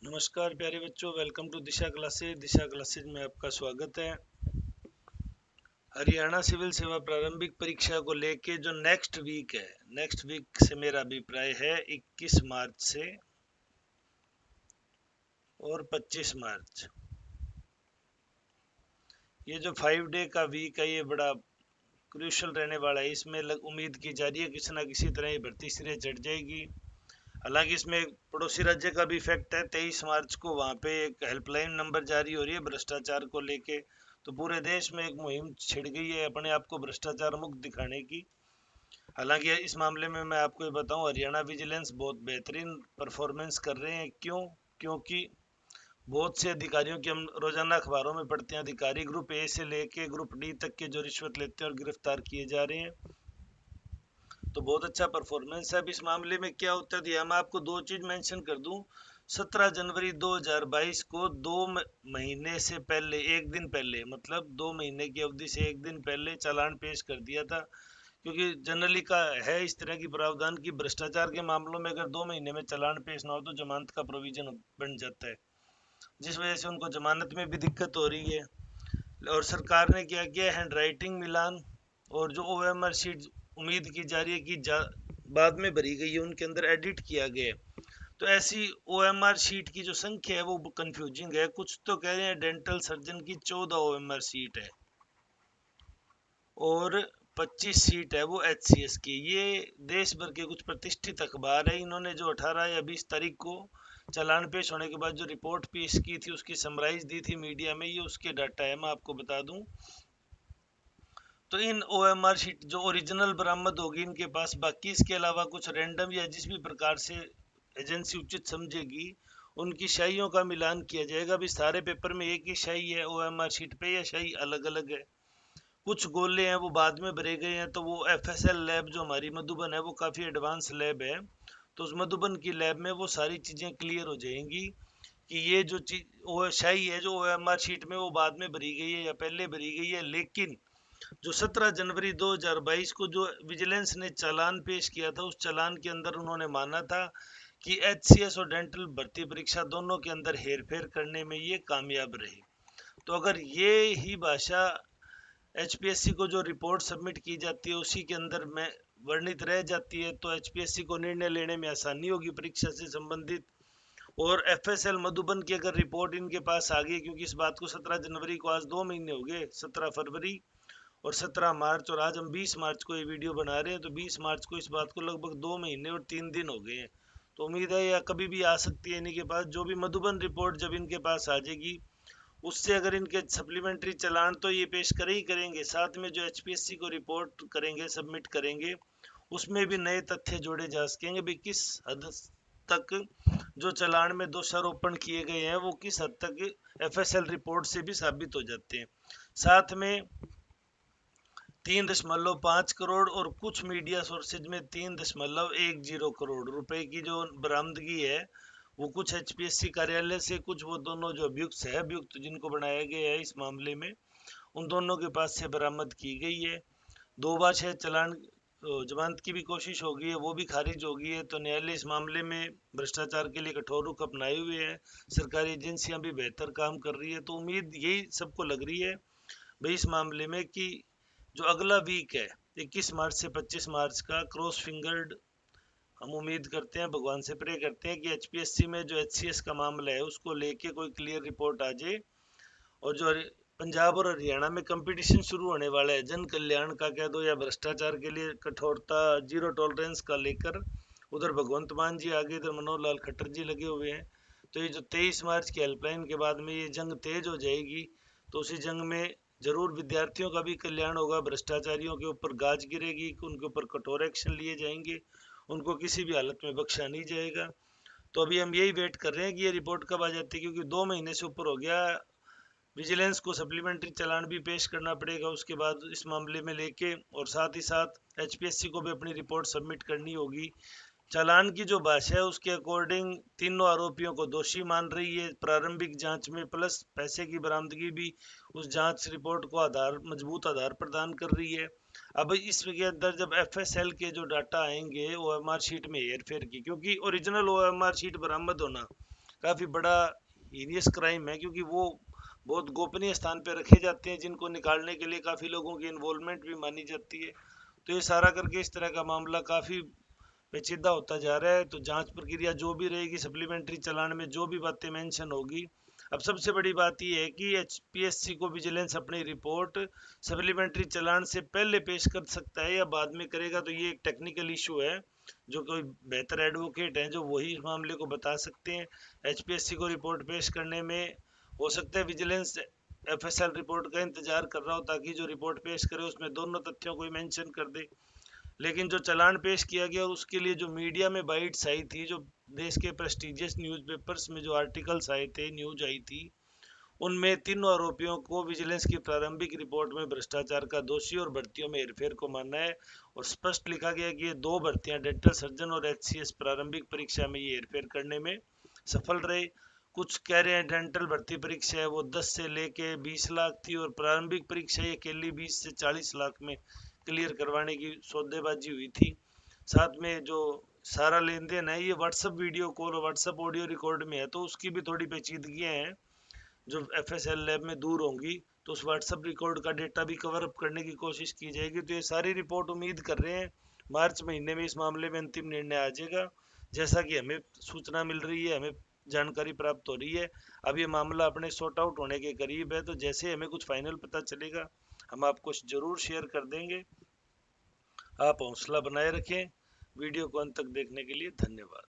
नमस्कार प्यारे बच्चों, welcome to Disha classes. Disha classes में आपका स्वागत है। हरियाणा सिविल सेवा प्रारंभिक परीक्षा को लेके जो नेक्स्ट वीक है, नेक्स्ट वीक से मेरा अभिप्राय है 21 मार्च से और 25 मार्च, ये जो 5 डे का वीक है ये बड़ा क्रूशल रहने वाला है। इसमें उम्मीद की जा रही है किसी ना किसी तरह ये भर्ती सिरे चढ़ जाएगी। हालांकि इसमें एक पड़ोसी राज्य का भी इफेक्ट है। 23 मार्च को वहां पे एक हेल्पलाइन नंबर जारी हो रही है भ्रष्टाचार को लेके, तो पूरे देश में एक मुहिम छिड़ गई है अपने आप को भ्रष्टाचार मुक्त दिखाने की। हालांकि इस मामले में मैं आपको ये बताऊं, हरियाणा विजिलेंस बहुत बेहतरीन परफॉर्मेंस कर रहे हैं। क्योंकि बहुत से अधिकारियों की हम रोजाना अखबारों में पढ़ते हैं, अधिकारी ग्रुप ए से लेके ग्रुप डी तक के जो रिश्वत लेते हैं और गिरफ्तार किए जा रहे हैं, तो बहुत अच्छा परफॉर्मेंस है। अब इस मामले में क्या होता है, तो मैं आपको दो चीज मेंशन कर दूं। 17 जनवरी 2022 को 2 महीने से पहले, एक दिन पहले, मतलब 2 महीने की अवधि से एक दिन पहले चालान पेश कर दिया था। क्योंकि जनरली का है इस तरह की प्रावधान कि भ्रष्टाचार के मामलों में अगर 2 महीने में चालान पेश ना हो तो जमानत का प्रोविजन बन जाता है, जिस वजह से उनको जमानत में भी दिक्कत हो रही है। और सरकार ने क्या किया, हैंड राइटिंग मिलान और जो ओएमआर शीट उम्मीद की जा रही है कि बाद में भरी गई है उनके अंदर एडिट किया गया है। तो ऐसी ओएमआर शीट की जो संख्या है वो कंफ्यूजिंग है। कुछ तो कह रहे हैं डेंटल सर्जन की 14 ओएमआर शीट है और 25 सीट है वो एचसीएस की। ये देश भर के कुछ प्रतिष्ठित अखबार है, इन्होंने जो 18 या 20 तारीख को चालान पेश होने के बाद जो रिपोर्ट पेश की थी उसकी समराइज दी थी मीडिया में, ये उसके डाटा है। मैं आपको बता दूं, तो इन ओएमआर शीट जो ओरिजिनल बरामद होगी इनके पास, बाकी इसके अलावा कुछ रैंडम या जिस भी प्रकार से एजेंसी उचित समझेगी उनकी शाइयों का मिलान किया जाएगा। अभी सारे पेपर में एक ही शाई है ओएमआर शीट पे, या शाई अलग अलग है। कुछ गोले हैं वो बाद में भरे गए हैं, तो वो एफएसएल लैब जो हमारी मधुबन है वो काफ़ी एडवांस लैब है, तो उस मधुबन की लैब में वो सारी चीज़ें क्लियर हो जाएंगी कि ये जो चीज वो शाई है जो ओएमआर शीट में वो बाद में भरी गई है या पहले भरी गई है। लेकिन जो 17 जनवरी 2022 को जो विजिलेंस ने चालान पेश किया था उस चालान के अंदर उन्होंने माना था कि एचसीएस और डेंटल भर्ती परीक्षा दोनों के अंदर हेरफेर करने में ये कामयाब रही। तो अगर ये ही भाषा एचपीएससी को जो रिपोर्ट सबमिट की जाती है उसी के अंदर में वर्णित रह जाती है, तो एचपीएससी को निर्णय लेने में आसानी होगी परीक्षा से संबंधित। और एफएसएल मधुबन की अगर रिपोर्ट इनके पास आ गई, क्योंकि इस बात को 17 जनवरी को आज 2 महीने हो गए, 17 फरवरी और 17 मार्च, और आज हम 20 मार्च को ये वीडियो बना रहे हैं, तो 20 मार्च को इस बात को लगभग 2 महीने और 3 दिन हो गए हैं। तो उम्मीद है या कभी भी आ सकती है इन्हीं के पास। जो भी मधुबन रिपोर्ट जब इनके पास आ जाएगी उससे अगर इनके सप्लीमेंट्री चालान तो ये पेश करे ही करेंगे, साथ में जो एचपीएससी को रिपोर्ट करेंगे, सबमिट करेंगे, उसमें भी नए तथ्य जोड़े जा सकेंगे भी किस हद तक जो चालान में दोषारोपण किए गए हैं वो किस हद तक एफएसएल रिपोर्ट से भी साबित हो जाते हैं। साथ में 3.5 करोड़ और कुछ मीडिया सोर्सेज में 3.10 करोड़ रुपए की जो बरामदगी है वो कुछ एचपीएससी कार्यालय से, कुछ वो दोनों जो अभियुक्त है, अभियुक्त जिनको बनाया गया है इस मामले में, उन दोनों के पास से बरामद की गई है। 2 बार शायद चालान जमानत की भी कोशिश होगी है, वो भी खारिज होगी है। तो न्यायालय इस मामले में भ्रष्टाचार के लिए कठोर रुख अपनाए हुए है। सरकारी एजेंसियां भी बेहतर काम कर रही है। तो उम्मीद यही सबको लग रही है भाई इस मामले में कि जो अगला वीक है 21 मार्च से 25 मार्च का, क्रॉस फिंगर्ड हम उम्मीद करते हैं, भगवान से प्रे करते हैं कि एचपीएससी में जो एचसीएस का मामला है उसको लेके कोई क्लियर रिपोर्ट आ जाए। और जो पंजाब और हरियाणा में कंपटीशन शुरू होने वाला है जन कल्याण का कह दो या भ्रष्टाचार के लिए कठोरता, जीरो टॉलरेंस का लेकर, उधर भगवंत मान जी आगे, इधर मनोहर लाल खट्टर जी लगे हुए हैं। तो ये जो 23 मार्च की हेल्पलाइन के बाद में ये जंग तेज हो जाएगी, तो उसी जंग में जरूर विद्यार्थियों का भी कल्याण होगा, भ्रष्टाचारियों के ऊपर गाज गिरेगी, उनके ऊपर कठोर एक्शन लिए जाएंगे, उनको किसी भी हालत में बख्शा नहीं जाएगा। तो अभी हम यही वेट कर रहे हैं कि ये रिपोर्ट कब आ जाती है, क्योंकि 2 महीने से ऊपर हो गया। विजिलेंस को सप्लीमेंट्री चालान भी पेश करना पड़ेगा उसके बाद इस मामले में लेके, और साथ ही साथ एचपीएससी को भी अपनी रिपोर्ट सबमिट करनी होगी। चालान की जो भाषा है उसके अकॉर्डिंग तीनों आरोपियों को दोषी मान रही है प्रारंभिक जांच में, प्लस पैसे की बरामदगी भी उस जांच रिपोर्ट को आधार, मजबूत आधार प्रदान कर रही है। अब इसके अंदर जब एफएसएल के जो डाटा आएंगे ओएमआर शीट में हेर फेर की, क्योंकि ओरिजिनल ओएमआर शीट बरामद होना काफ़ी बड़ा हीनियस क्राइम है, क्योंकि वो बहुत गोपनीय स्थान पर रखे जाते हैं, जिनको निकालने के लिए काफ़ी लोगों की इन्वॉल्वमेंट भी मानी जाती है। तो ये सारा करके इस तरह का मामला काफ़ी पेचीदा होता जा रहा है। तो जांच प्रक्रिया जो भी रहेगी, सप्लीमेंट्री चालान में जो भी बातें मेंशन होगी, अब सबसे बड़ी बात यह है कि एचपीएससी को विजिलेंस अपनी रिपोर्ट सप्लीमेंट्री चालान से पहले पेश कर सकता है या बाद में करेगा, तो ये एक टेक्निकल इशू है जो कोई बेहतर एडवोकेट हैं जो वही इस मामले को बता सकते हैं। एचपीएससी को रिपोर्ट पेश करने में हो सकता है विजिलेंस एफएसएल रिपोर्ट का इंतजार कर रहा हो, ताकि जो रिपोर्ट पेश करे उसमें दोनों तथ्यों को मेंशन कर दे। लेकिन जो चालान पेश किया गया उसके लिए जो मीडिया में बाइट्स आई थी, जो देश के प्रेस्टिजियस न्यूज़पेपर्स में जो आर्टिकल्स आए थे, न्यूज आई थी, उनमें तीनों आरोपियों को विजिलेंस की प्रारंभिक रिपोर्ट में भ्रष्टाचार का दोषी और भर्तियों में हेरफेर को मानना है। और स्पष्ट लिखा गया कि ये दो भर्तियां डेंटल सर्जन और एचसीएस प्रारंभिक परीक्षा में ये हेरफेर करने में सफल रहे। कुछ कह रहे हैं डेंटल भर्ती परीक्षा है वो 10 से लेके 20 लाख थी, और प्रारंभिक परीक्षा ये अकेली 20 से 40 लाख में क्लियर करवाने की सौदेबाजी हुई थी। साथ में जो सारा लेन देन है ये व्हाट्सएप वीडियो कॉल और व्हाट्सएप ऑडियो रिकॉर्ड में है, तो उसकी भी थोड़ी पेचीदगियां हैं जो एफएसएल लैब में दूर होंगी। तो उस व्हाट्सएप रिकॉर्ड का डेटा भी कवर अप करने की कोशिश की जाएगी। तो ये सारी रिपोर्ट उम्मीद कर रहे हैं मार्च महीने में इस मामले में अंतिम निर्णय आ जाएगा, जैसा कि हमें सूचना मिल रही है, हमें जानकारी प्राप्त हो रही है। अब ये मामला अपने सॉर्ट आउट होने के करीब है, तो जैसे हमें कुछ फाइनल पता चलेगा हम आपको जरूर शेयर कर देंगे। आप हौसला बनाए रखें। वीडियो को अंत तक देखने के लिए धन्यवाद।